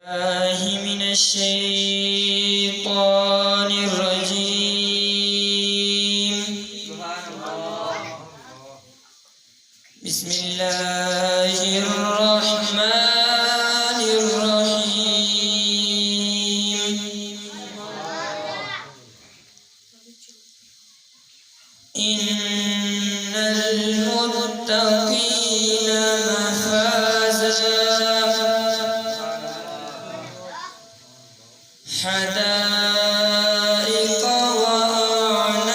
الله من الشيطان الرجيم. بسم الله الرحمن الرحيم. إن المتقين مفازا حدائق وأعنابا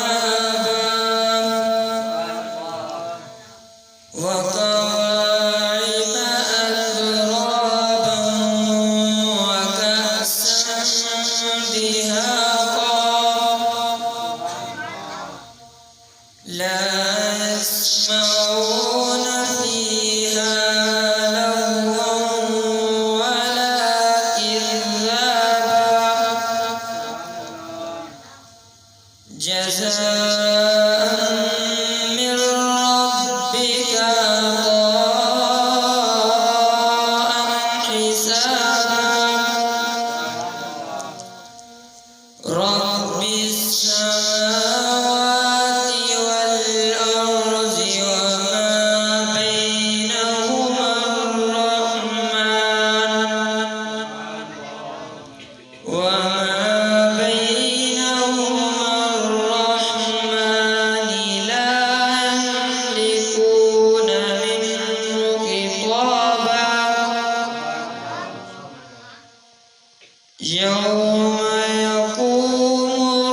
وكواعب أترابا وكأسا دهاقا لا يسمعون فيها لغوا ولا كذابا جزاء من ربك عطاء حسابا رب السماوات والأرض وما بينهما الرحمن لا يملكون منه خطابا يوم يقوم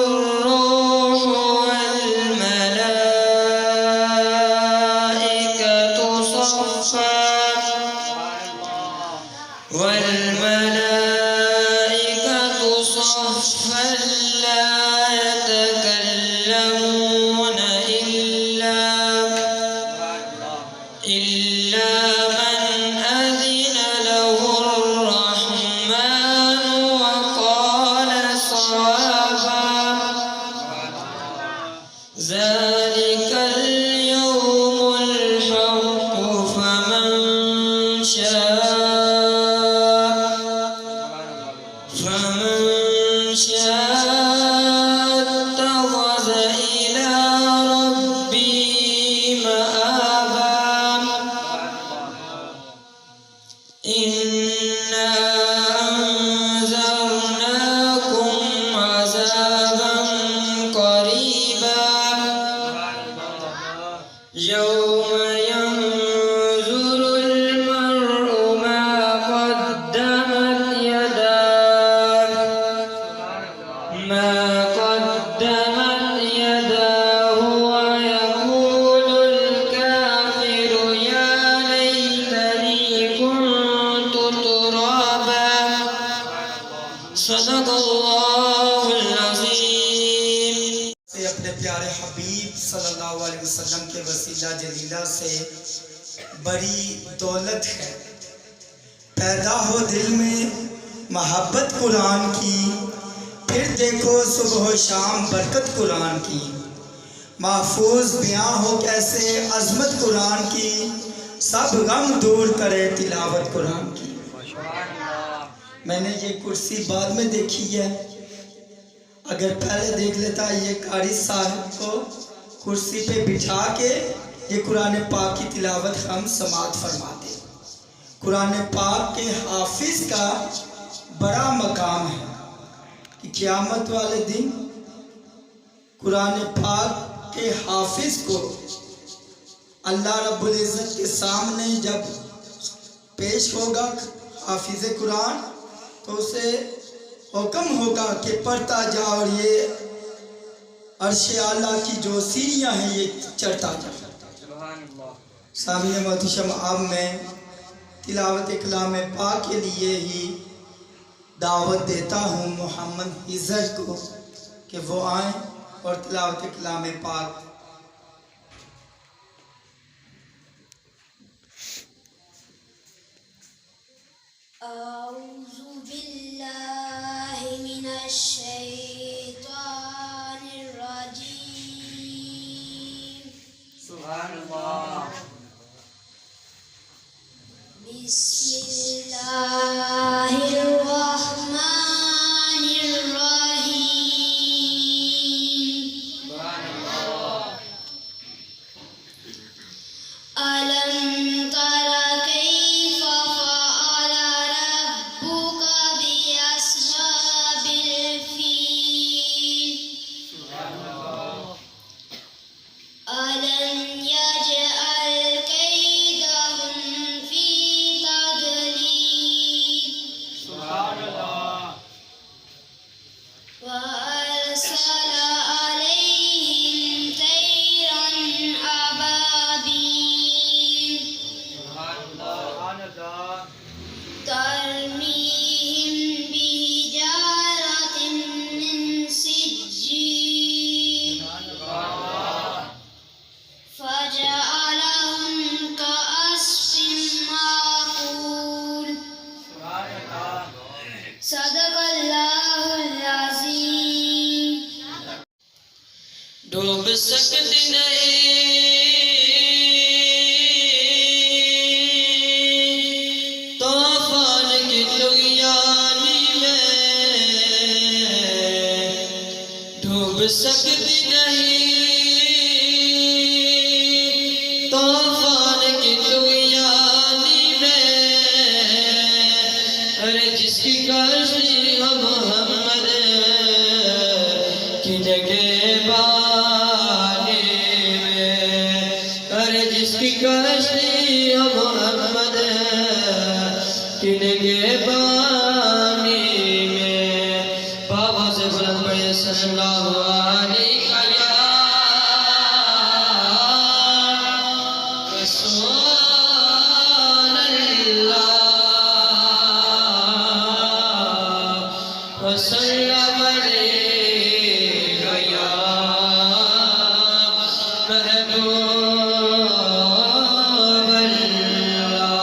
الروح والملائكة صفا لا يتكلمون إلا من أذن له الرحمن وقال صوابا ذلك اليوم الحق فمن شاء اتخذ إلى ربه مآبا إنا أنذرناكم عذابا قريبا يوم ينظر المرء ما قدمت يداه ويقول الكافر يا ليتني كنت ترابا صدق الله العظيم. سے اپنے پیارے حبیب صلی اللہ علیہ وسلم کے وسیلہ جلیلہ سے بڑی دولت ہے. پیدا ہو دل میں محبت قرآن کی، پھر دیکھو صبح و شام برکت قرآن کی. محفوظ بیاں ہو کیسے عظمت قرآن کی، سب غم دور کرے تلاوت قرآن کی. میں نے یہ کرسی بعد میں دیکھی ہے، اگر پہلے دیکھ لیتا یہ قاری صاحب کو کرسی پہ بٹھا کے یہ قرآن پاک کی تلاوت ہم سماعت فرماتے. قرآن پاک کے حافظ کا بڑا مقام ہے کہ قیامت والے دن قرآن پاک کے حافظ کو اللہ رب العزت کے سامنے جب پیش ہوگا حافظ قرآن تو اسے حکم ہوگا کہ پڑھتا جا اور یہ عرش اعلیٰ کی جو سیڑھیاں ہیں یہ چڑھتا جا. سامعین محتشم اب میں تلاوت کلام پاک کے لیے ہی دعوت دیتا ہوں محمد حضر کو کہ وہ آئیں اور تلاوت کلام پاک. أعوذ بالله من الشيطان الرجيم. سبحان الله. بسم الله الرحمن ڈوب سکتی نہیں طوفان کی طغیانی میں ڈوب سکتی نہیں طوفان کی طغیانی میں ارے جس کی کشتی ہم محمد کی نگہبانی میں ارے جس کی کشتی ہم محمد کی نگہبانی میں بابا سے بلند پڑھے صلی اللہ علیہ وسلم علیک یا محبوب اللہ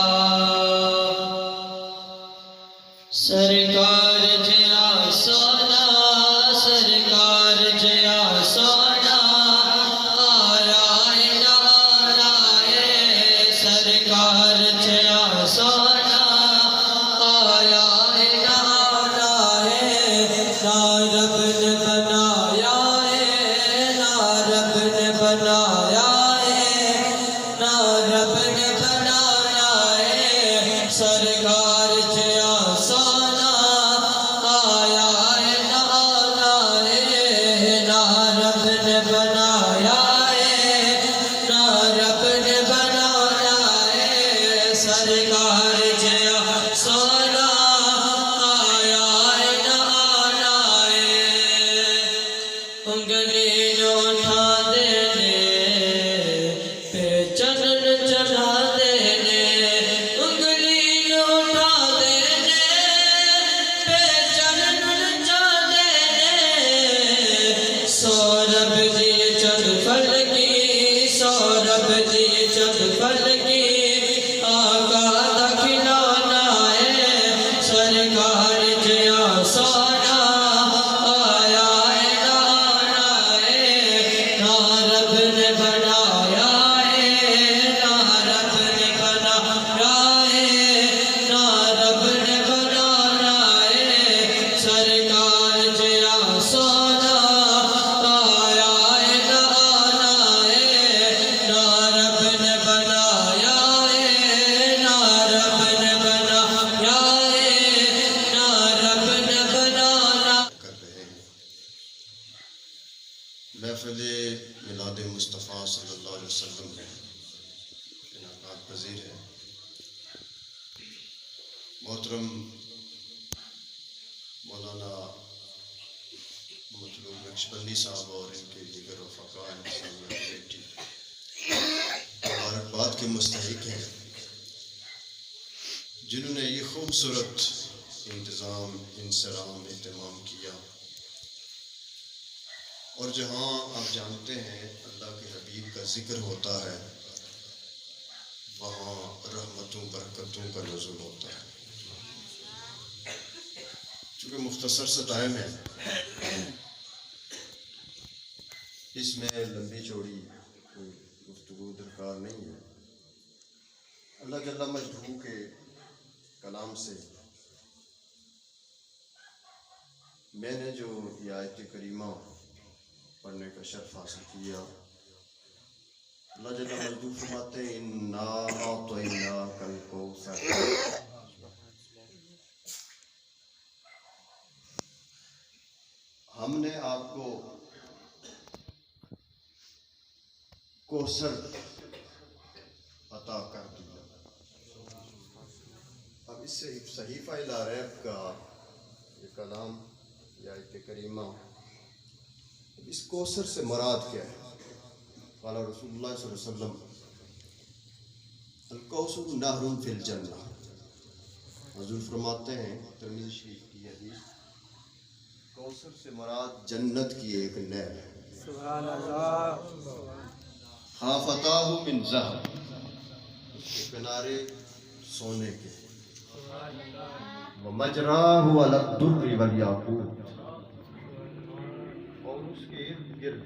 سرکار جیا سونا سرکار جیا سونا آیا ہے سرکار جیا سونا آیا رب نے بنایا ہے نا رب نے بنایا ہے نا رب نے بنایا ہے سرکار جیا سونا آیا ہے نا رب نے بنایا ہے نا رب نے بنایا ہے سرکار جیا سونا انگلی اٹھا دینے پہ چنن چڑھا دینے انگلی اٹھا دینے پہ چنن چڑھا دینے سورب دیے چند پھل کی سورب دیے چند پھل کی آقا دا کھلانا ہے سرکار جیا سونا محفل میلاد مصطفیٰ صلی اللہ علیہ وسلم میں انعقاد پذیر ہے محترم مولانا مطلوب نقشبندی صاحب اور ان کے دیگر رفقاء کمیٹی مبارکباد کے مستحق ہیں جنہوں نے یہ خوبصورت انتظام انصرام اہتمام کیا اور جہاں آپ جانتے ہیں اللہ کے حبیب کا ذکر ہوتا ہے وہاں رحمتوں برکتوں کا نزول ہوتا ہے چونکہ مختصر سا ٹائم ہے اس میں لمبی چوڑی کوئی گفتگو درکار نہیں ہے اللہ جل مجدہ کے کلام سے میں نے جو یہ آیت کریمہ پڑھنے کا شرف حاصل کیا اللہ جل مجدہ فرماتے ہیں اِنَّا أَعْطَيْنَاكَ الْكَوْثَرَ ہم نے آپ کو کوثر عطا کر دیا. اب اس سے صحیفہ لا ریب کا یہ کلام یا آیت کریمہ اس کوثر سے مراد کیا ہے؟ قال رسول اللہ صلی اللہ علیہ وسلم الکوثر نہر فی الجنہ. حضور فرماتے ہیں ترمذی شریف کی حدیث کوثر سے مراد جنت کی ایک نہر ہے. سبحان اللہ. خافتاہ من ذہب اس کے کنارے سونے کے ومجراہ علی الدر والیاقوت اور اس کے ارد گرد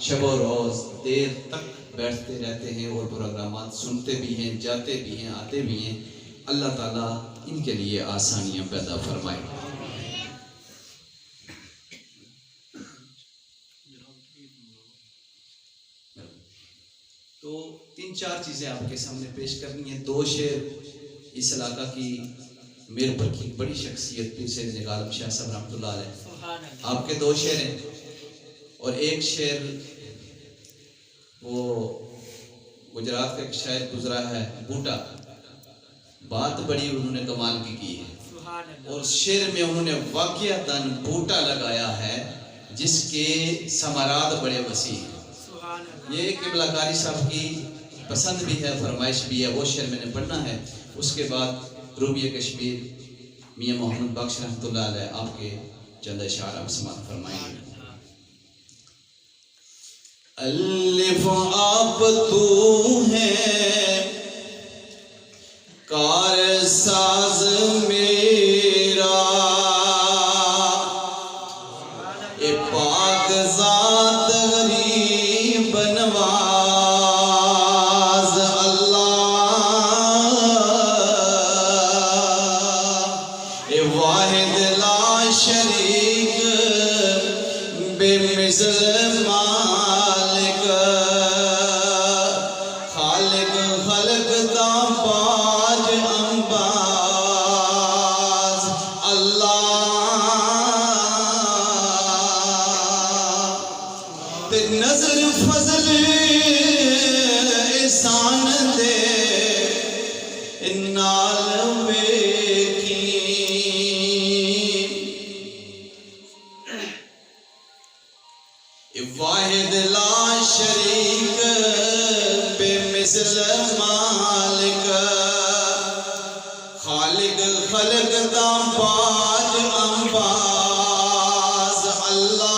شب و روز دیر تک بیٹھتے رہتے ہیں اور پروگرامات سنتے بھی ہیں، جاتے بھی ہیں، آتے بھی ہیں۔ اللہ تعالیٰ ان کے لیے آسانیاں پیدا فرمائے۔ تو 3-4 چیزیں آپ کے سامنے پیش کرنی ہیں۔ 2 شعر اس علاقہ کی میر پر کی بڑی شخصیت پیر سید نگار عالم شاہ صاحب رحمۃ اللہ علیہ، آپ کے 2 شعر ہیں، اور ایک شعر وہ گجرات کا ایک شاعر گزرا ہے بوٹا، بات بڑی انہوں نے کمال کی ہے، اور شعر میں انہوں نے واقعتاً بوٹا لگایا ہے جس کے ثمرات بڑے وسیع ہیں۔ یہ قبلہ کاری صاحب کی پسند بھی ہے، فرمائش بھی ہے، وہ شعر میں نے پڑھنا ہے۔ اس کے بعد روبی کشمیر میاں محمد بخش رحمۃ اللہ علیہ آپ کے چند اشعار آپ سماعت فرمائیں گے۔ الف آپ تو ہے کار ساز میرا، اے پاک ذات غریب نواز اللہ، اے واحد لا شریک بے مثل مالک، خالق خلق دا باج انباز اللہ، تے نظر فضل احسان دے نال ویکھی، واحد لا شریک بے مثل مالک، خالق خلق دا باج انباز اللہ،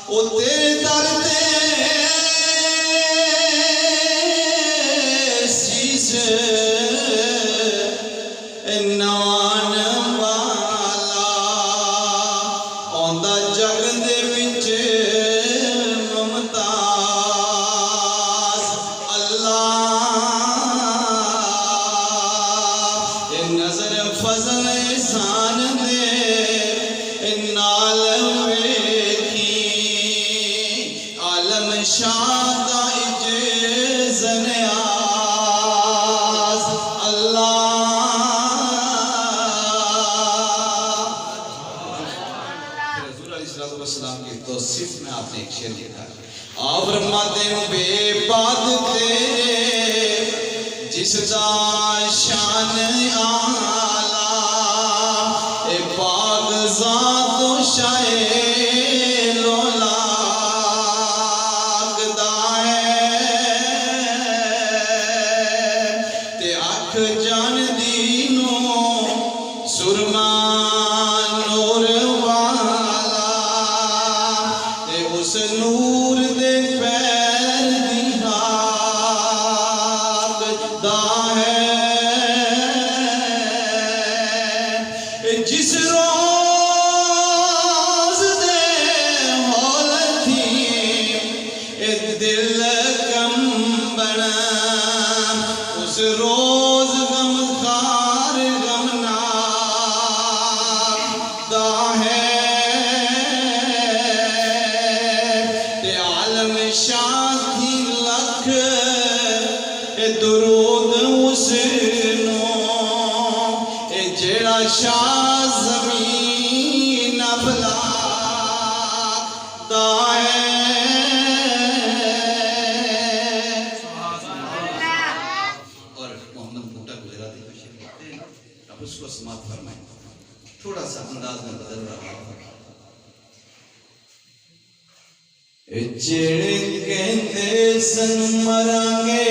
او تیرے در تے سیس نوان والا، آندا جگ دے وچ ممتاز اللہ، اے نظر فضل احسان دے نال ویکھی، عالم شاہ دا اجز نیاز اللہ، حضور علیہ السلام کی توصیف میں آپ نے ایک شعر لکھا ہے۔ آپ فرماتے ہیں بے بات تیرے جس دا شان آلہ، اے پاک ذات و شاہ لولاک دا ہے، تے اکھ جان دینوں سرما نور والا، تے اس نور دے پیر دی حاک دا ہے، جس روز دے ہول تھی اے دل کم بنا، اس روز غم خار غمناک دا ہے، تے عالم شاہ دی لکھ اے درود اس نو، اے جیڑا شاہ زمین افلاک دا ہے۔ اور محمد بوٹا گجراتی کو شعر کہتے ہیں، اب اس کو سماعت فرمائیں، تھوڑا سا انداز میں بدل رہا ہے۔ جڑ کہندے سن مرانگے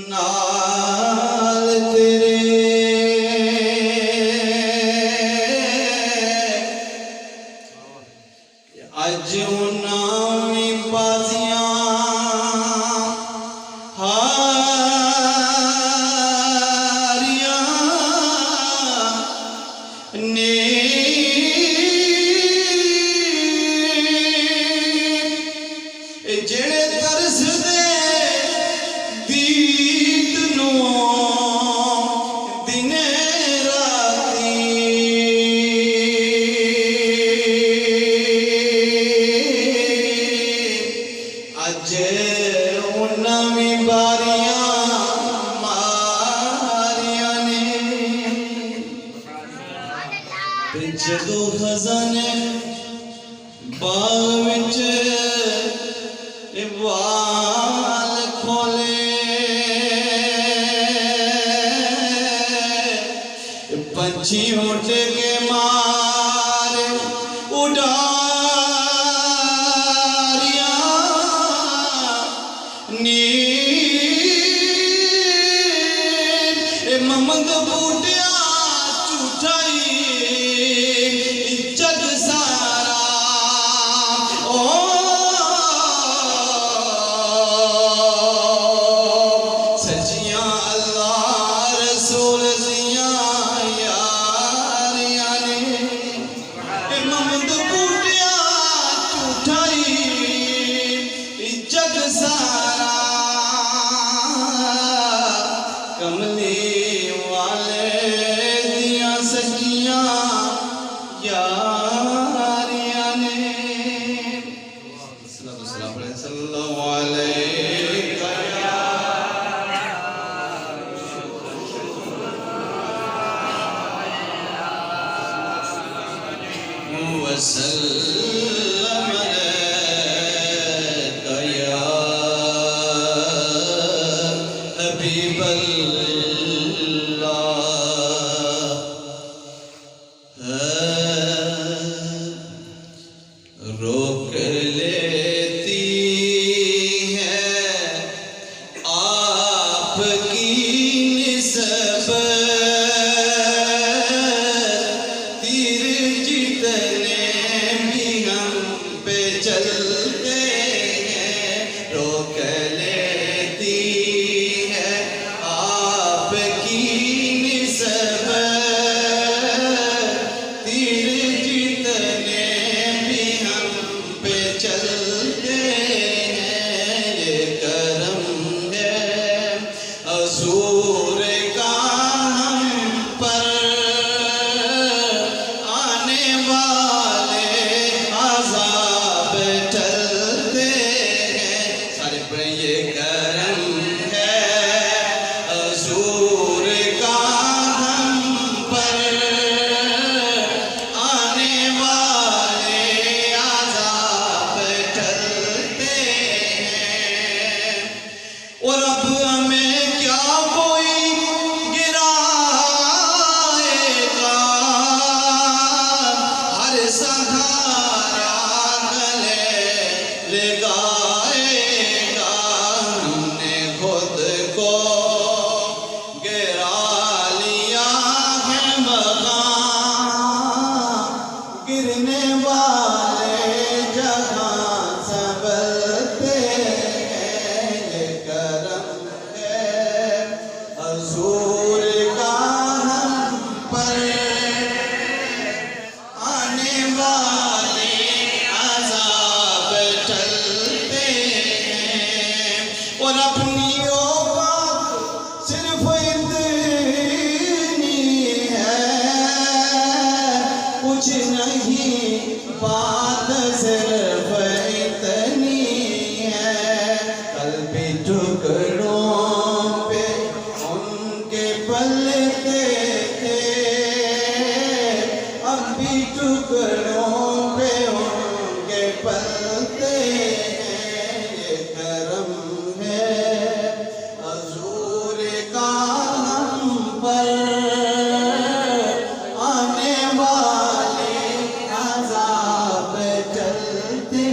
نال تیرے، اج انہاں وی بازیاں ہاریاں نے جڑے ترس دے دید نو دن راتی اج انہاں وی باریاں ماریاں نے تے جدوں خزانے باغ وچ وال کھولے پنچھی اٹھ کے مار اڈاریاں نیل ممد بوٹیاں چوٹائی جگ سارا سجیاں اللہ رسول دیاں یاریاں نے ممد بوٹیاں چوٹائی جگ سارا کملی والے دیاں سجیاں یاریاں نے صلی اللہ علیہ وسلم علیک یا حبیب اللہ روک لیتی ہے آپ کی نسبت تیر جتنے بھی ہم پہ چلتے ہیں روک لیتی ہے آپ کی نسبت تیر جتنے بھی ہم پہ چلتے ہیں یہ کرم ہے حضور کا ہم پر آنے والے عذاب ٹلتے ہیں سارے پڑھیں یہ کرم ہے حضور کا ہم پر آنے والے عذاب ٹلتے ہیں اور اب ہمیں کیا کوئی گرائے گا ہر سہارا گلے لگائے گا ہم نے خود کو گرا لیا ہے مقام گرنے والے جہاں سنبھلتے ہیں یہ کرم ہے حضور کا ہم پر آنے والے عذاب ٹلتے ہیں اور اپنی اوقات صرف اتنی ہے کچھ نہیں بات صرف اتنی ہے قلبی ٹکڑوں پہ ان کے پلتے تھے اب بھی ٹکڑوں پہ ان کے پلتے ہیں یہ کرم ہے حضور کا ہم پر آنے والے عذاب ٹلتے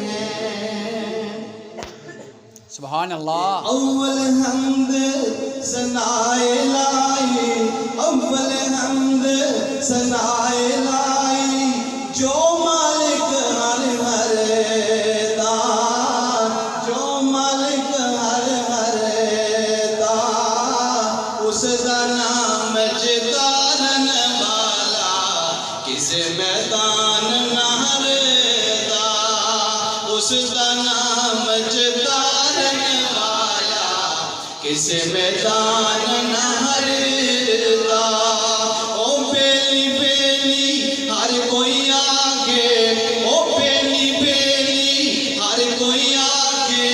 ہیں سبحان اللہ اول حمد ثنائے لائی اول حمد ثنائے لائی جو مالک ہر ہر دار جو مالک ہر ہر دار اس دا نام جدارن والا کس میدان نہ ہردا اس دا نام مجدارن والا کسے میدان نہ ہردا او بیلی بیلی ہر کوئی آگے او بیلی بیلی ہر کوئی آگے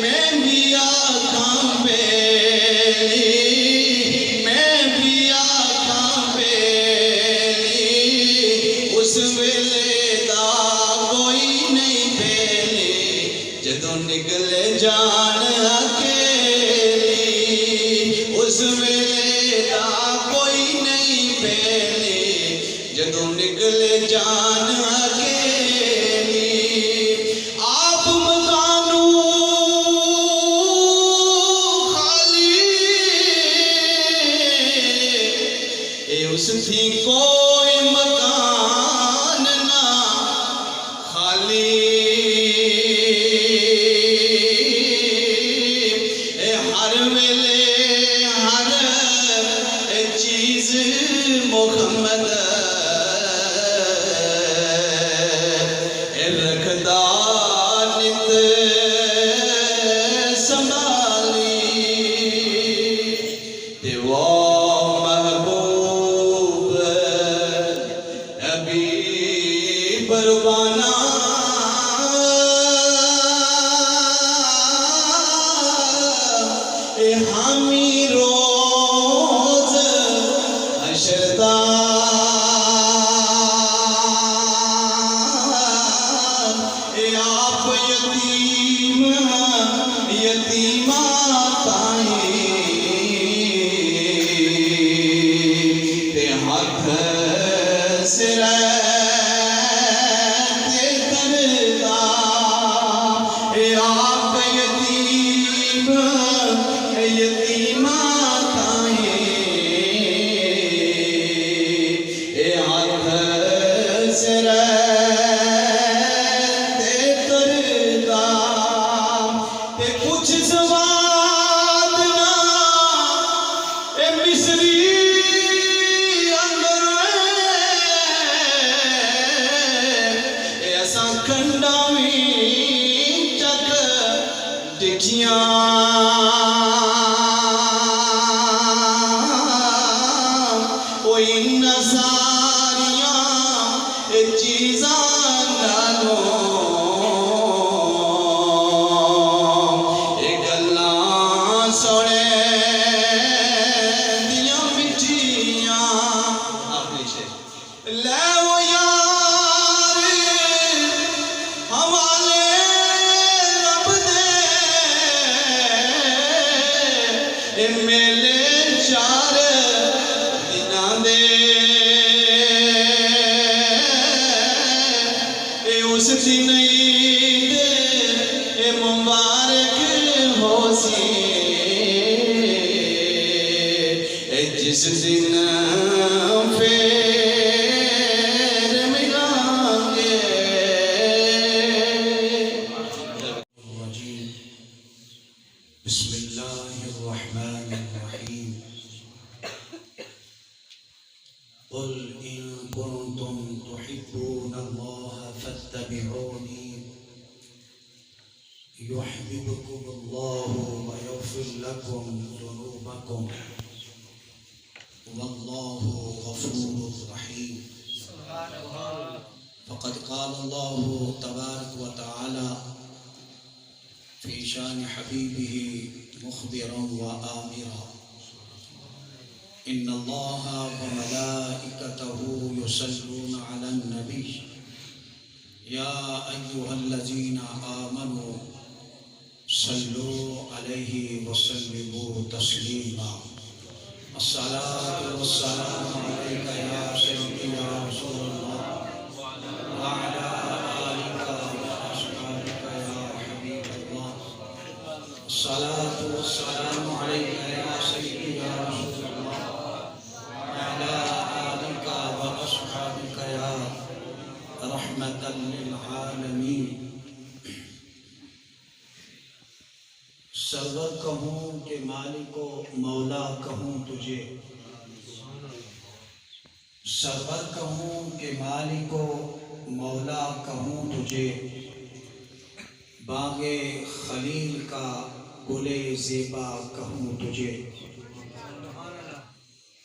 میں بھی آکھاں بیلی میں بھی آکھاں بیلی اس ویلے دا کوئی نہیں بیلی جدوں نکلے جان اکیلی اس ویلے دا کوئی نہیں بیلی جدوں نکلے جان اکیلی آپ مکانوں خالی اے اس تھی کوئی مکان نہ خالی اے ہر ویلے ہر چیز محمد اے رکھدا نت سنبھالی تے وہ محبوب حبیب ربانہ اے حامی روز حشر دا اے آپ یتیم یتیمہ تائیں تے ہاتھ سرے تے دردا اے آپ یتیم یتیمہ تائیں اے ہاتھ سرے تے دردا تے کچھ سواد نہ اے مصری اندر اے اساں کھنڈا وی چک ڈکھیاں کوئی نہ ساریاں اے چیزاں نالوں اے گلاں سونے دیاں مٹھیاں آخری شعر لے وہ یار حوالے رب دے اے میلے چار دناں دے اے اس دن عید اے مبارک ہو سی اے جس دن پھر ملیں گے بسم اللہ الرحمن الرحیم قل إن كنتم تحبون الله فاتبعوني يحببكم الله ويغفر لكم ذنوبكم والله غفور رحيم فقد قال الله تبارك وتعالى في شان حبيبه مخبرا وآمرا إن الله وملائكته يصلون على النبي يا أيها الذين آمنوا صلوا عليه وسلموا تسليما الصلاة والسلام عليك يا سيدي يا رسول الله وعلى آلك وأصحابك يا حبيب الله الصلاة والسلام عليك يا سيدي يا رسول الله وعلى آلك وأصحابك يا رحمة للعالمين سرور کہوں کہ مالک و مولا کہوں تجھے سرور کہوں کہ مالک و مولا کہوں تجھے باغ خلیل کا گلے زیبا کہوں تجھے،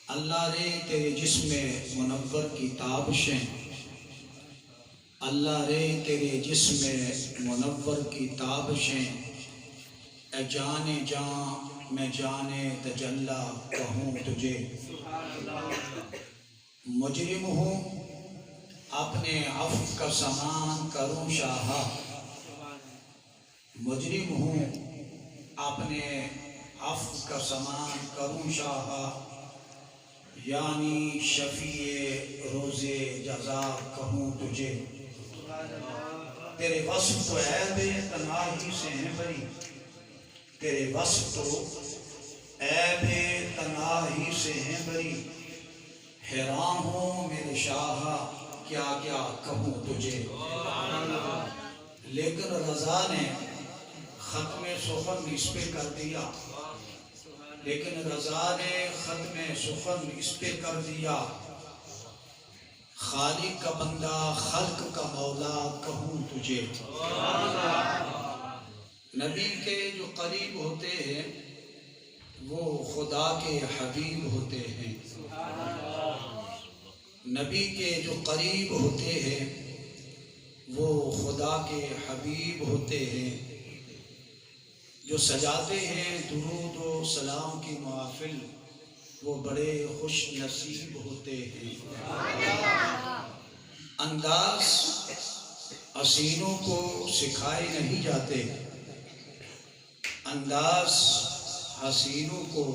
اللہ رے تیرے جسم منور کی تابشیں، اللہ رے تیرے جسم منور کی تابشیں، اے جان جان میں جان تجلی کہوں تجھے، مجرم ہوں اپنے عفو کا سامان کروں شاہا، مجرم ہوں اپنے عفو کا سامان کروں شاہا، یعنی شفیع روز جزا کہوں تجھے، تیرے وصف تو عیب تنہائی سے ہیں بری، تیرے وصف تو عیب تنہائی سے ہیں بری، حیران ہوں میرے شاہ کیا کیا کہوں تجھے، لیکن رضا نے ختم سخن اس پہ کر دیا، لیکن رضا نے ختم سخن اس پہ کر دیا، خالق کا بندہ خلق کا مولا کہوں تجھے، نبی کے جو قریب ہوتے ہیں وہ خدا کے حبیب ہوتے ہیں، نبی کے جو قریب ہوتے ہیں وہ خدا کے حبیب ہوتے ہیں، جو سجاتے ہیں درود و سلام کی محافل وہ بڑے خوش نصیب ہوتے ہیں، انداز حسینوں کو سکھائے نہیں جاتے، انداز حسینوں کو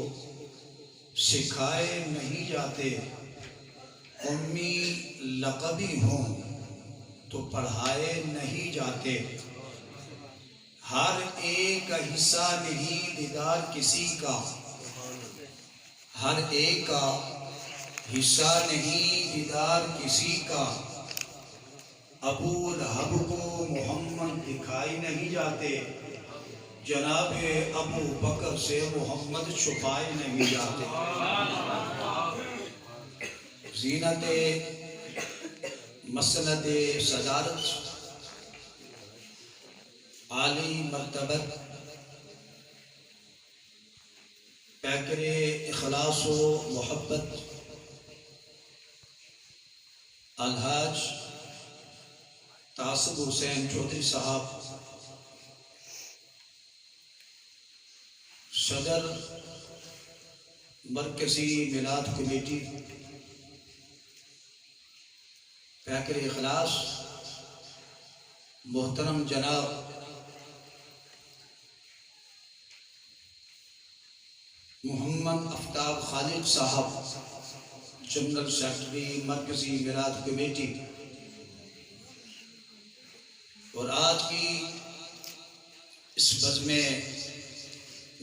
سکھائے نہیں جاتے، امی لقبی ہوں تو پڑھائے نہیں جاتے، ہر ایک کا حصہ نہیں دیدار کسی کا، ہر ایک کا حصہ نہیں دیدار کسی کا، ابو لہب کو محمد دکھائی نہیں جاتے، جناب ابو بکر سے محمد چھپائے نہیں جاتے، زینت مسند صدارت عالی مرتبت پیکر اخلاص و محبت الحاج تاسب حسین چودھری صاحب صدر مرکزی میلاد کمیٹی پیکر اخلاص، محترم جناب محمد آفتاب خالد صاحب جنرل سیکرٹری مرکزی میلاد کمیٹی، اور آج کی اس بزم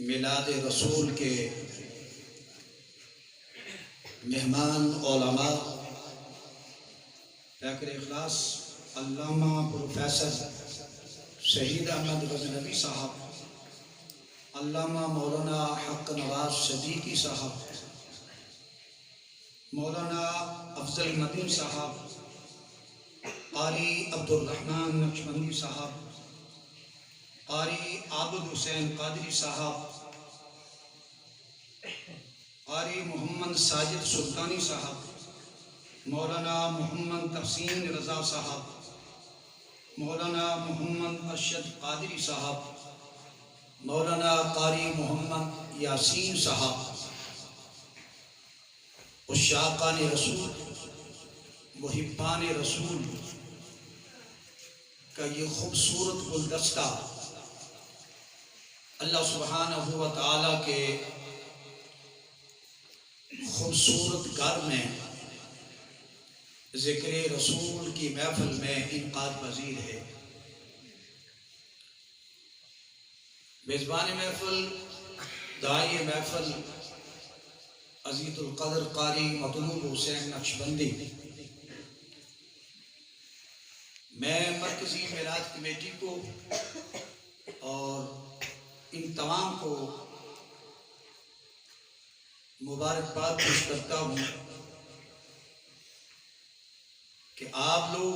میلاد رسول کے مہمان علماء پیکر اخلاص علامہ پروفیسر شہید احمد غزنوی صاحب، علامہ مولانا حق نواز صدیقی صاحب، مولانا افضل مدین صاحب، قاری عبد الرحمن نقشبندی صاحب، قاری عابد حسین قادری صاحب، قاری محمد ساجد سلطانی صاحب، مولانا محمد تحسین رضا صاحب، مولانا محمد ارشد قادری صاحب، مولانا قاری محمد یاسین صاحب، عشاقان رسول محبان رسول کا یہ خوبصورت گلدستہ اللہ سبحانہ و تعالیٰ کے خوبصورت گھر میں ذکر رسول کی محفل میں انعقاد پذیر ہے۔ میزبان محفل، داعی محفل عزیز القدر قاری مطلوب حسین نقشبندی، میں مرکزی میلاد کمیٹی کو اور ان تمام کو مبارکباد پیش کرتا ہوں کہ آپ لوگ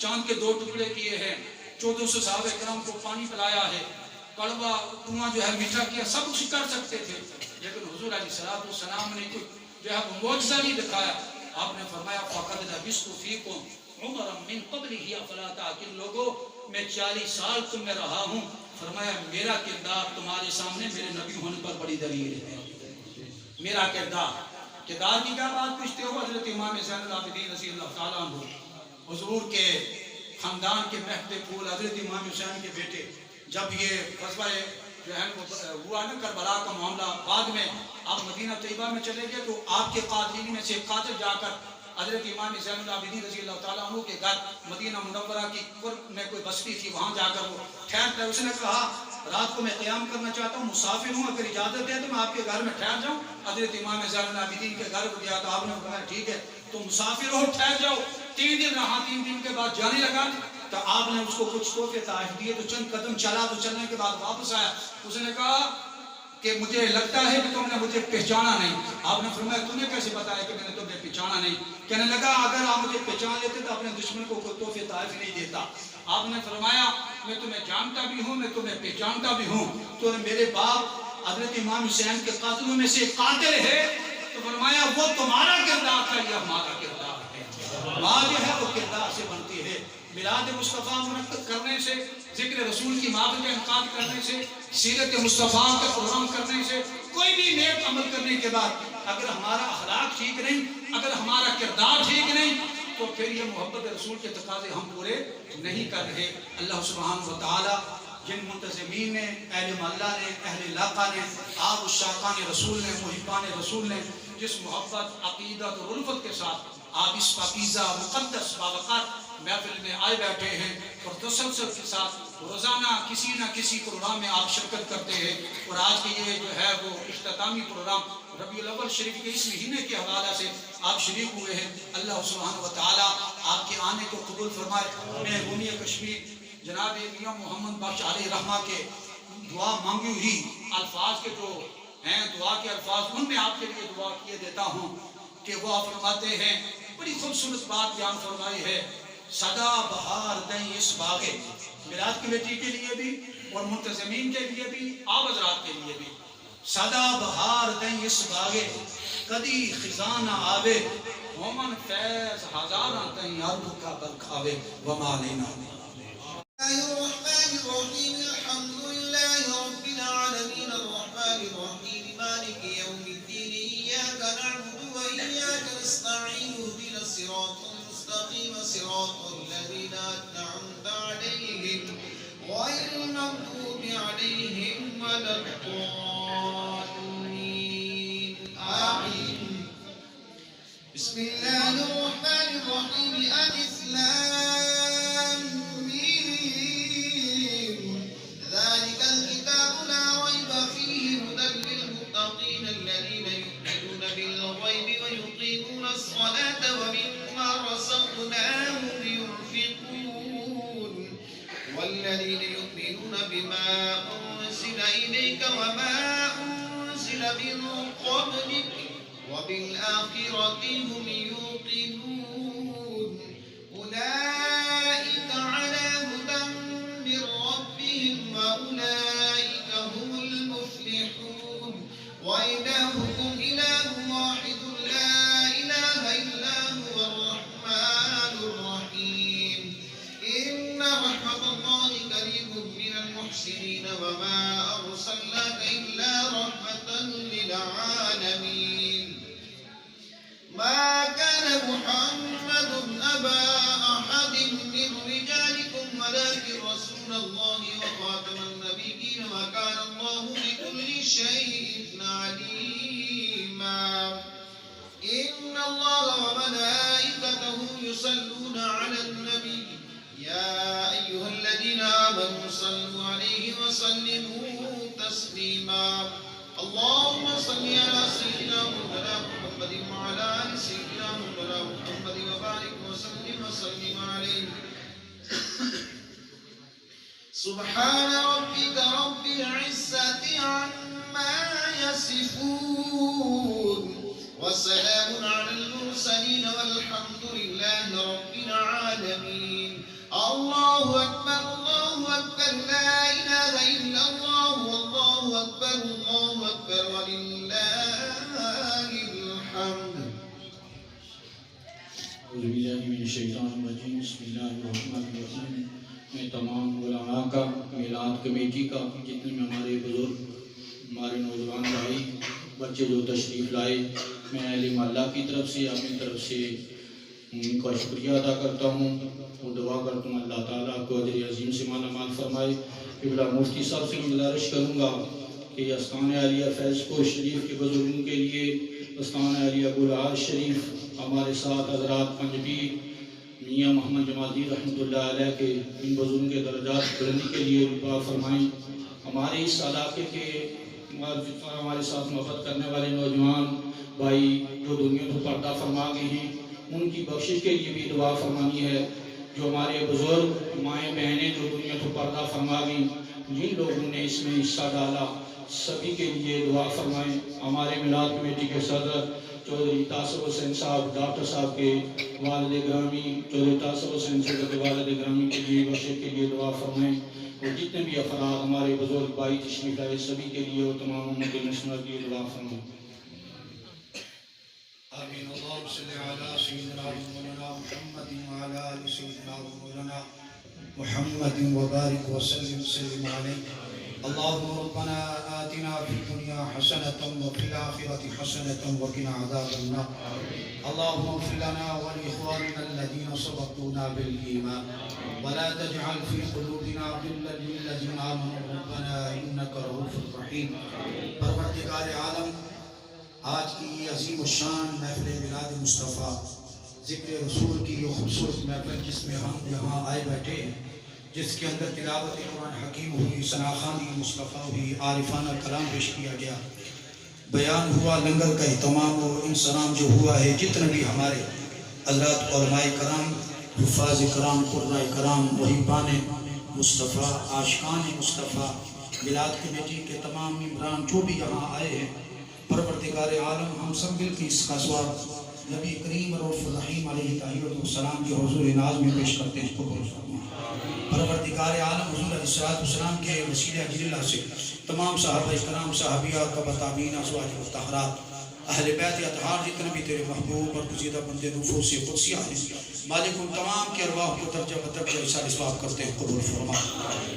چاند کے 2 ٹکڑے کیے ہیں، 1400 صحابہ کرام کو پانی پلایا ہے، کڑوا کنواں جو ہے میٹھا کیا، سب کچھ کر سکتے تھے، لیکن حضور علیہ السلام نے کوئی جو ہے وہ معجزہ نہیں دکھایا. آپ نے فرمایا فَقَدْ لَبِثْتُ فِيكُمْ عُمَرًا مِّن قَبْلِهِ أَفَلَا تَعْقِلُونَ. لوگوں میں 40 سال تم میں رہا ہوں. فرمایا میرا کردار تمہارے سامنے میرے نبی ہونے پر بڑی دلیل ہے. میرا کردار کی کیا بات پوچھتے ہو؟ حضرت امام زین العابدین رضی اللہ تعالیٰ عنہ، حضور کے خاندان کے مہدے پھول حضرت امام حسین کے بیٹے، جب یہ غزوہ جو ہے ہوا نا کربلا کا معاملہ، بعد میں آپ مدینہ طیبہ میں چلے گئے تو آپ کے قاتلین میں سے ایک قاتل جا کر حضرت امام زین العابدین رضی اللہ تعالیٰ عنہ کے گھر مدینہ منورہ کی قرب میں کوئی بستی تھی، وہاں جا کر وہ ٹھہرتا ہے. اس نے کہا رات کو میں قیام کرنا چاہتا ہوں، مسافر ہوں، اگر اجازت ہے تو میں آپ کے گھر میں ٹھہر جاؤں. حضرت امام زین العابدین کے گھر گیا تو آپ نے کہا ٹھیک ہے تو مسافر ہو، ٹھہر جاؤ. 3 دن رہا، 3 دن کے بعد جانے لگا تو آپ نے اس کو کچھ تحفے تحائف دیے تو چند قدم چلا تو چلنے کے بعد واپس آیا. اس نے کہا کہ مجھے لگتا ہے کہ تم نے مجھے پہچانا نہیں. آپ نے فرمایا تمہیں کیسے بتایا کہ میں نے تمہیں پہچانا نہیں؟ کہنے لگا اگر آپ مجھے پہچان لیتے تو اپنے دشمن کو کوئی تحفے تحائف نہیں دیتا. آپ نے فرمایا میں تمہیں جانتا بھی ہوں، میں تمہیں پہچانتا بھی ہوں. تو میرے باپ حضرت امام حسین کے قاتلوں میں سے قاتل ہے. تو فرمایا وہ تمہارا کردار تھا، یہ ہمارا کردار ہے. ماں جو ہے وہ کردار سے بنتی ہے. میلاد مصطفیٰ منعقد کرنے سے، ذکر رسول کی محفل کا انعقاد کرنے سے، سیرت مصطفیٰ کا پروگرام کرنے سے، کوئی بھی نیک عمل کرنے کے بعد اگر ہمارا اخلاق ٹھیک نہیں، اگر ہمارا کردار ٹھیک نہیں، تو پھر یہ محبت رسول کے تقاضے ہم پورے نہیں کر رہے. اللہ سبحانہ و تعالی جن منتظمین نے، اہل محلہ نے، اہل علاقہ نے، آپ الشاقان رسول نے، محبان رسول نے جس محبت، عقیدت اور الفت کے ساتھ آپ اس پاکیزہ مقدس بابرکات محفل میں آئے بیٹھے ہیں اور تسلسل کے ساتھ روزانہ کسی نہ کسی پروگرام میں آپ شرکت کرتے ہیں. اور آج کے یہ جو ہے وہ اختتامی پروگرام ربیع الاول شریف کے اس مہینے کے حوالے سے آپ شریک ہوئے ہیں. اللہ سبحانہ و تعالی آپ کے آنے کو قبول فرمائے. میں رومی کشمیر جناب میاں محمد بخش علیہ رحمہ کے دعا مانگی ہوئی الفاظ کے جو ہیں دعا کے الفاظ، ان میں آپ کے لیے دعا کیے دیتا ہوں کہ وہ آپ فرماتے ہیں، بڑی خوبصورت بات بیان فرمائی ہے، سدا بہار دیں اس باغے. میلاد کمیٹی کے لیے بھی اور منتظمین کے لیے بھی، آپ حضرات کے لیے بھی، سدا بہار دیں اس باغے کدی خزاں نہ آوے، مومن فیض ہزاراں دیں عرب کا برکھاوے وما لینا. الرحمن الرحيم الحمد لله رب العالمين الرحمن الرحيم مالك يوم الدين إياك نعبد وإياك نستعين اهدنا الصراط المستقيم صراط الذين أنعمت عليهم غير المغضوب عليهم ولا الضالين آمين. بسم الله الرحمن الرحيم ألف لام ذلك الكتاب لا ريب فيه هدى للمتقين الذين يؤمنون بالغيب ويقيمون الصلاة ومما رزقناهم ينفقون والذين يؤمنون بما أنزل إليك وما أنزل من قبلك وبالآخرة هم يوقنون أولئك على هدى من ربهم وأولئك هم المفلحون. وإلهكم إله واحد لا إله إلا هو الرحمن الرحيم. إن رحمة الله قريب من المحسنين وما أرسلناك إلا رحمة للعالمين. ما كان محمد أبا أحد من رجالكم ولكن رسول الله وخاتم النبيين وكان الله بكل شيء عليما. إن الله وملائكته يصلون على النبي يا أيها الذين آمنوا صلوا عليه وسلموا تسليما. اللهم صل على سيدنا مولانا محمد وعلى آل سيدنا مولانا محمد وبارك وسلم عليه. سبحان ربك رب العزة عما يصفون وسلام على المرسلين والحمد لله رب العالمين. الله أكبر الله أكبر لا إله إلا الله والله أكبر ولله الحمد. اعوذ باللہ من الشیطان الرجیم بسم اللہ الرحمن الرحیم. میں تمام علماء کا، میلاد کمیٹی کا، جتنے میں ہمارے بزرگ، ہمارے نوجوان بھائی بچے جو تشریف لائے، میں اہل محلہ کی طرف سے، اپنی طرف سے ان کا شکریہ ادا کرتا ہوں اور دعا کرتا ہوں اللہ تعالیٰ کو اجر عظیم سے مالا مال فرمائے. قبلہ مفتی صاحب سے میں گزارش کروں گا کہ آستانہ عالیہ فیض پور شریف کے بزرگوں کے لیے آستانہ عالیہ گلہار شریف ہمارے ساتھ حضرات پنجبی میاں محمد جمال الدین رحمۃ اللہ علیہ کے ان بزرگوں کے درجات بلندی کے لیے دعا فرمائیں. ہمارے اس علاقے کے ہمارے ساتھ محبت کرنے والے نوجوان بھائی جو دنیا کو پردہ فرما گئے ہیں، ان کی بخشش کے لیے بھی دعا فرمانی ہے. جو ہمارے بزرگ مائیں بہنیں جو دنیا کو پردہ فرما گئیں، جن لوگوں نے اس میں حصہ ڈالا، سبھی کے لیے دعا فرمائیں. ہمارے میلاد کمیٹی کے صدر چودھری تاثر حسین صاحب، ڈاکٹر صاحب کے والد گرامی چودھری تاثر حسین صاحب کے والد گرامی کے لیے بخشش کے لیے دعا فرمائیں. اور جتنے بھی افراد ہمارے بزرگ بھائی تشریف لائے سبھی کے لیے اور تمام امت مسلمہ کے لیے دعا فرمائیں. آمین. اللهم صل على سيدنا مولانا محمد وعلى آل سيدنا مولانا محمد وبارك وسلم عليه. اللهم ربنا آتنا في الدنيا حسنة وفي الآخرة حسنة وقنا عذاب النار. اللهم اغفر لنا ولإخواننا الذين سبقونا بالإيمان ولا تجعل في قلوبنا غلا للذين آمنوا ربنا إنك رؤوف رحيم. پروردگار عالم، آج کی عظیم الشان محفل میلاد مصطفیٰ ذکر رسول کی یہ خوبصورت محفل جس میں ہم یہاں آئے بیٹھے ہیں، جس کے اندر تلاوت قرآن حکیم ہوئی، ثناخوانی مصطفیٰ ہوئی، عارفانہ کلام پیش کیا گیا، بیان ہوا، لنگر کا اہتمام و انسلام جو ہوا ہے، جتنے بھی ہمارے حضرات علماء کرام، حفاظ کرام، قرآن کرام، محبان مصطفیٰ، عاشقان مصطفیٰ، میلاد کمیٹی کے تمام ممبران جو بھی یہاں آئے ہیں، پروردگار عالم ہم سب مل کے اس کا ثواب نبی کریم رؤوف الرحیم علیہ السلام کے حضور ناز میں پیش کرتے ہیں. قبول فرما. پروردگار عالم حضور علیہ السلام کے وسیلہ جلیلہ سے تمام صحابہ کرام، صحابیات، تابعین، ازواج مطہرات، اہل بیت اطہار جتنے بھی تیرے محبوب اور گزیدہ بندے نفوس قدسیہ ہیں، مالک ان تمام کے ارواح کو درجہ بدرجہ اِسال ثواب کرتے ہیں. قبول فرما.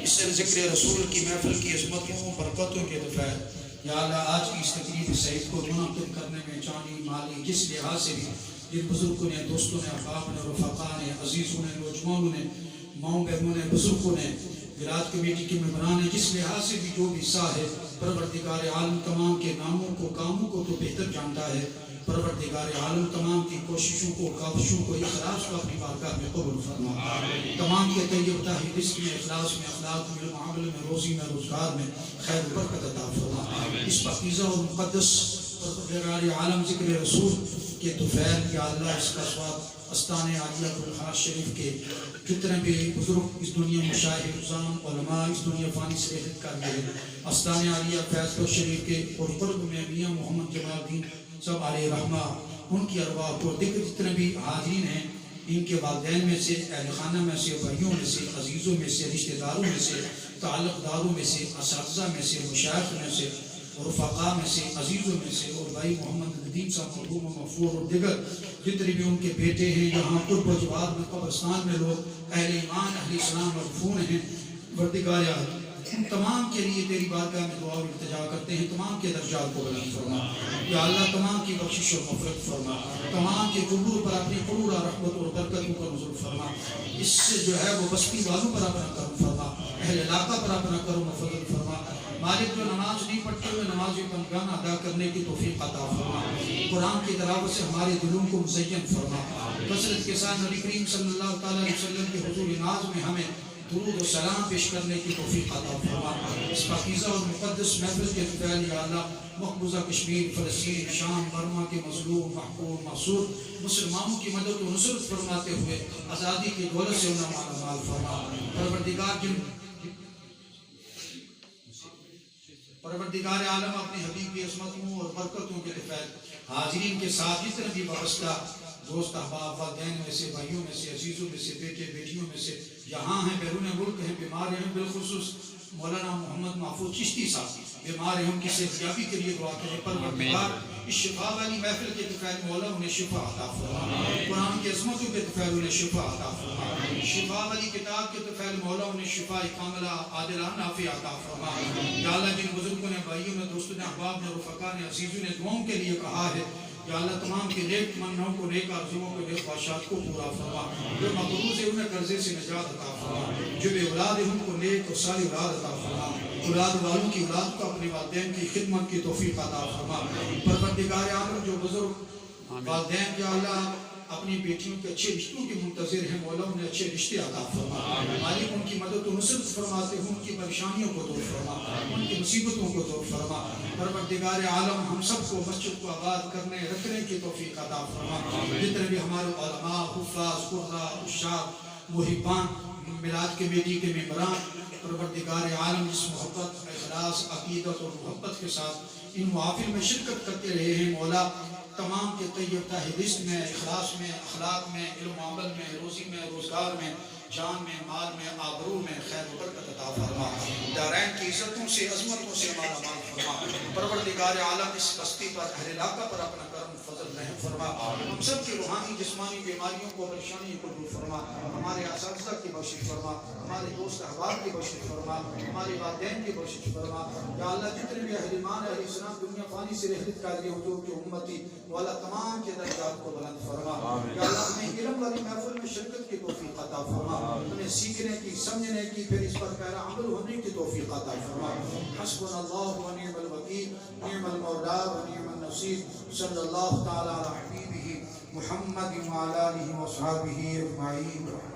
اس سے ذکر رسول کی محفل کی عظمتوں، برکتوں کے دفعہ یا اللہ آج کی اس تقریب سعید کو منعقد کرنے میں جانی مالی جس لحاظ سے بھی جن بزرگوں نے، دوستوں نے، احباب نے، رفقاء نے، عزیزوں نے، نوجوانوں نے، ماؤں بہنوں نے، بزرگوں نے، میلاد کمیٹی کے ممبران نے، جس لحاظ سے بھی جو بھی حصہ ہے، پروردگار عالم تمام کے ناموں کو، کاموں کو تو بہتر جانتا ہے. پروردگار عالم تمام کی کوششوں کو، کاوشوں کو، اخلاص کو اپنی بارگاہ میں قبول فرما. تمام کے طیب طاہر رزق میں، اخلاص میں، اخلاق میں، معاملے میں، روزی میں، روزگار میں خیر و برکت عطا فرما. اس پاکیزہ اور مقدس پروردگار عالم ذکر رسول کے طفیل یا اللہ اس کا ثواب آستانہ عالیہ گلہار شریف کے جتنے بھی بزرگ اس دنیا میں شاہد نظام علماء اس دنیا فانی سے رحلت کر گئے، آستانہ عالیہ فیض پور شریف کے اور قرب میں میاں محمد جمال الدین سب علیہ رحمہ، ان کی ارواح کو دیگر جتنے بھی حاضرین ہیں، ان کے والدین میں سے، اہل خانہ میں سے، بھائیوں میں سے، عزیزوں میں سے، رشتہ داروں میں سے، تعلق داروں میں سے، اساتذہ میں سے، مشائخ میں سے، رفقاء میں سے، عزیزوں میں سے، اور بھائی محمد ندیم صاحب مرحوم و مغفور اور دیگر جتنے بھی ان کے بیٹے ہیں، یہاں قرب و جوار میں قبرستان میں لوگ اہل ایمان، اہل اسلام مدفون ہیں. پروردگار ان تمام کے لیے تیری بارگاہ میں دعا و التجا کرتے ہیں، تمام کے درجات کو بلند فرما. یا اللہ تمام کی بخشش و مغفرت فرما، تمام کے قبور پر اپنی قبور اور رحمت اور برکتوں کا نزول فرما. اس سے جو ہے وہ بستی والوں پر اپنا کرم فرما، اہل علاقہ پر اپنا کرم و فضل فرما. مالک جو نماز نہیں پڑھتے ہوئے نماز بندگانہ ادا کرنے کی توفیق عطا فرما. قرآن کی تلاوت سے ہمارے دلوں کو مزین فرما. کثرت کے ساتھ نبی کریم صلی اللہ تعالیٰ علیہ وسلم کے حضور ناز میں ہمیں درود و سلام پیش کرنے کی توفیق عطا فرما. اس پاکیزہ اور مقدس محفل کے فعل یا اللہ مقبوضہ کشمیر، فلسطین، شام، برما کے مظلوم، محکوم، محصور مسلمانوں کی مدد و نصرت فرماتے ہوئے آزادی کی دولت سے انہیں مالا مال فرما. پروردگار عالم اپنے حبیب کی عظمتوں اور برکتوں کے دفعہ حاضرین کے ساتھ جتنے بھی وابستہ دوست احباب والدین میں سے بھائیوں میں سے عزیزوں میں سے بیٹے بیٹیوں میں سے یہاں ہیں بیرون ملک ہیں بیمار ہیں بالخصوص مولانا محمد محفوظ چشتی صاحب بیمار ہیں ان کی صحتیابی کے لیے دعا کریں پروردگار اس شفا والی محفل کے دفعہ مولا انہیں شفا عطا فرما قرآن کی عظمتوں کے دفعہ انہیں شفا عطا فرما شفا والی کتاب کے دفعہ مولا انہیں شفا کاملہ عادلانہ نافع عطا فرما یا اللہ جن بزرگوں نے بھائیوں نے دوستوں نے احباب نے رفقا نے عزیزوں نے دعاؤں کے لیے کہا ہے یا اللہ تمام کے نیک تمناؤں کو نیک آرزوؤں کو نیک خواہشات کو پورا فرما جو مقروض ہے انہیں قرضے سے نجات عطا فرما جو بے اولاد ہے ان کو نیک اور صالح اولاد عطا فرما اولاد والوں کی اولاد کو اپنے والدین کی خدمت کی توفیق عطا فرما پروردگار عالم جو بزرگ والدین یا اللہ اپنی بیٹیوں کے اچھے رشتوں کے منتظر ہیں مولا انہیں اچھے رشتے عطا فرما مالک ان کی مدد و نصرت فرماتے ہیں ان کی پریشانیوں کو دور فرما ان کی مصیبتوں کو دور فرما پروردگار عالم ہم سب کو مسجد کو آباد کرنے رکھنے کی توفیق عطا فرما جتنے بھی ہمارے علماء حفاظ قرہ اشاعت محبان میلاد کمیٹی کے ممبران پروردگار عالم جس محبت اخلاص عقیدت اور محبت کے ساتھ ان محافل میں شرکت کرتے رہے ہیں مولا تمام کے طیب تہدست میں اخلاص میں اخلاق میں علم و عمل میں روزی میں روزگار میں جان میں مال میں آبرو میں خیر و برکت عطا فرما دارین کی عزتوں سے عظمتوں سے مالا مال فرما پروردگار عالم اس بستی پر اہل علاقہ پر اپنا کرم فضل رحم فرما ہم سب کی روحانی جسمانی بیماریوں کو پریشانیوں کو دور فرما ہمارے اساتذہ کی بخشش فرما ہمارے دوست احباب کی بخشش فرما ہمارے والدین کی بخشش فرما یا اللہ جتنے بھی اہل ایمان اہل اسلام دنیا فانی سے رحلت قادری حضور کی امتی والا تمام کے درجات کو بلند فرما یا اللہ ہمیں علم والی محفل میں شرکت کی توفیق عطا فرما ہمیں سیکھنے کی سمجھنے کی پھر اس پر پیرا عمل ہونے کی توفیق عطا فرما حسبنا اللہ و نعم الوکیل نعم المولا و نعم النصیر صلی اللہ تعالی علی حبیبہ محمد و علی آلہ و صحابہ اجمعین.